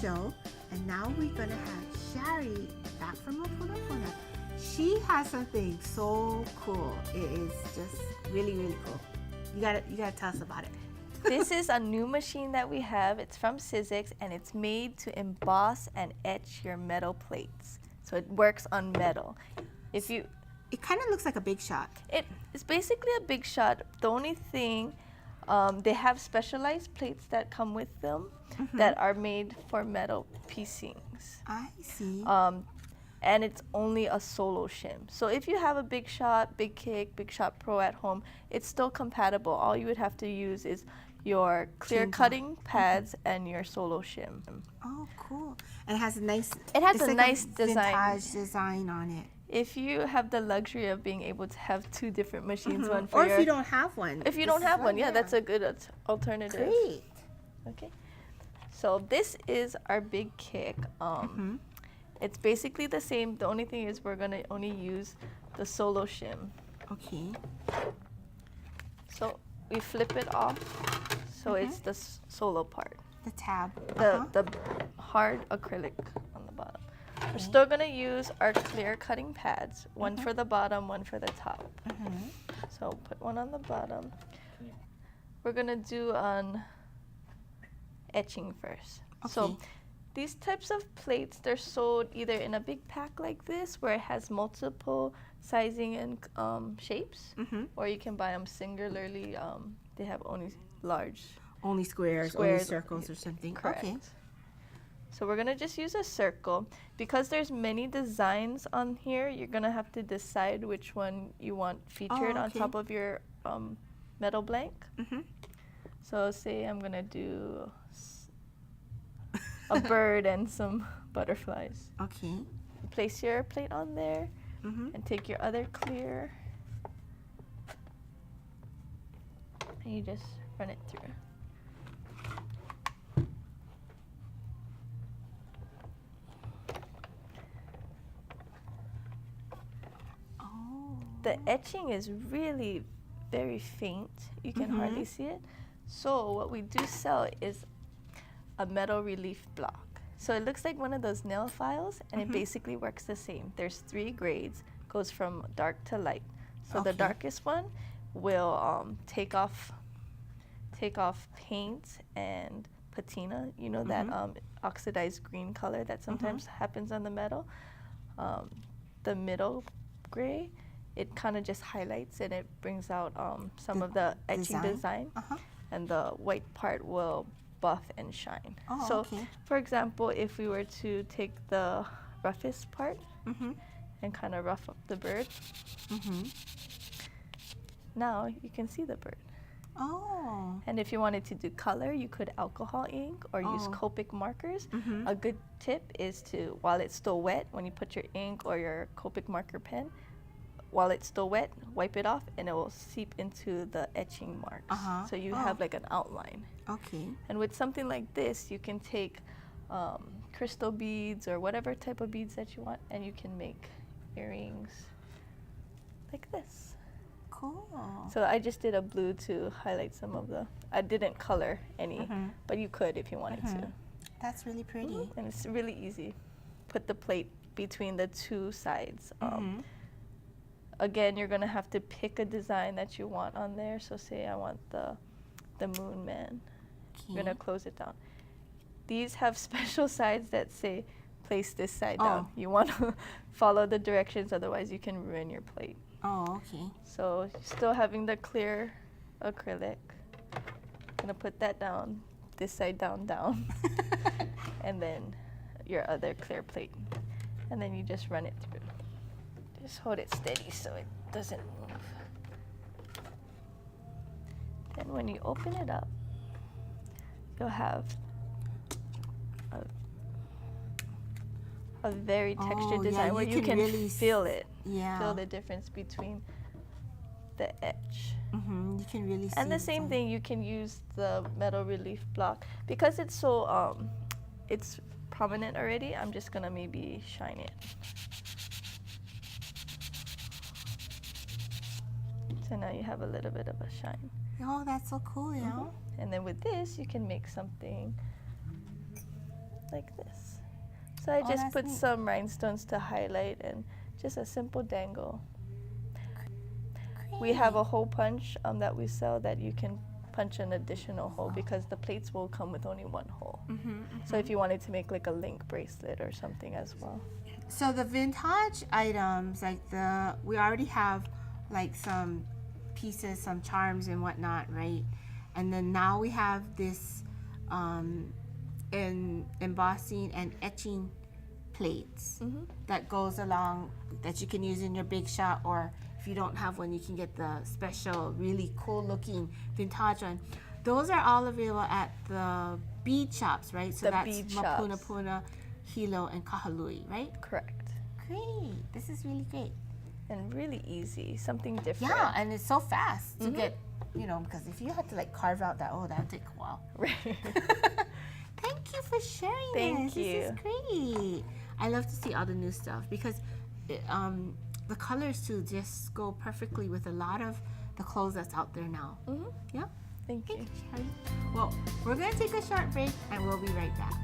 show. And now we're gonna have Shari back from Opunapuna. She has something so cool. It is just really, really cool. You gotta tell us about it. This is a new machine that we have. It's from Sizzix, and it's made to emboss and etch your metal plates. So it works on metal. It kind of looks like a Big Shot. It's basically a Big Shot. The only thing, they have specialized plates that come with them that are made for metal piecings. I see. And it's only a solo shim. So if you have a Big Shot, Big Kick, Big Shot Pro at home, it's still compatible. All you would have to use is your clear cutting pads and your solo shim. Oh, cool. And it has a nice design. Vintage design on it. If you have the luxury of being able to have two different machines, one for or if you don't have one. If you don't have one, yeah, that's a good alternative. Great. Okay. So this is our Big Kick. It's basically the same. The only thing is we're gonna only use the solo shim. Okay. So we flip it off. So it's the solo part. The tab. The hard acrylic on the bottom. We're still gonna use our clear cutting pads. One for the bottom, one for the top. So put one on the bottom. We're gonna do an etching first. Okay. So these types of plates, they're sold either in a big pack like this, where it has multiple sizing and shapes, or you can buy them singularly. They have only large. Only squares, only circles or something. Correct. Okay. So we're gonna just use a circle. Because there's many designs on here, you're gonna have to decide which one you want featured on top of your metal blank. So say I'm gonna do a bird and some butterflies. Okay. Place your plate on there and take your other clear and you just run it through. The etching is really very faint. You can hardly see it. So what we do sell is a metal relief block. So it looks like one of those nail files, and it basically works the same. There's 3 grades, goes from dark to light. So the darkest one will take off paint and patina. You know that oxidized green color that sometimes happens on the metal. The middle gray, it kind of just highlights and it brings out some of the etching design. And the white part will buff and shine. So for example, if we were to take the roughest part and kind of rough up the bird, now you can see the bird. And if you wanted to do color, you could alcohol ink or use Copic markers. A good tip is to, while it's still wet, when you put your ink or your Copic marker pen, while it's still wet, wipe it off and it will seep into the etching marks. So you have like an outline. Okay. And with something like this, you can take crystal beads or whatever type of beads that you want, and you can make earrings like this. Cool. So I just did a blue to highlight some of the, I didn't color any, but you could if you wanted to. That's really pretty. And it's really easy. Put the plate between the 2 sides. Again, you're gonna have to pick a design that you want on there. So say I want the moon man. I'm gonna close it down. These have special sides that say place this side down. You want to follow the directions, otherwise you can ruin your plate. Okay. So still having the clear acrylic. Gonna put that down, this side down, and then your other clear plate. And then you just run it through. Just hold it steady so it doesn't move. Then when you open it up, you'll have a very textured design where you can really feel it. Feel the difference between the etch. You can really see. And the same thing, you can use the metal relief block. Because it's so, it's prominent already, I'm just gonna maybe shine it. So now you have a little bit of a shine. Oh, that's so cool, you know? And then with this, you can make something like this. So I Oh, just that's put neat. some rhinestones to highlight and just a simple dangle. We have a hole punch that we sell that you can punch an additional hole because the plates will come with only one hole. So if you wanted to make like a link bracelet or something as well. So the vintage items, like we already have like some pieces, some charms and whatnot, right? And then now we have this embossing and etching plates that goes along, that you can use in your big shot, or if you don't have one, you can get the special, really cool looking vintage one. Those are all available at the bead shops, right? So The that's bead Mapuna shops. Puna, Hilo, and Kahalui, right? Correct. Great. This is really great. And really easy, something different. Yeah, and it's so fast to get, you know, because if you had to like carve out that, that would take a while. Right. Thank you for sharing Thank this. you. This is great. I love to see all the new stuff because the colors too just go perfectly with a lot of the clothes that's out there now. Yeah? Thank you. Thank you, Shari. Well, we're going to take a short break and we'll be right back.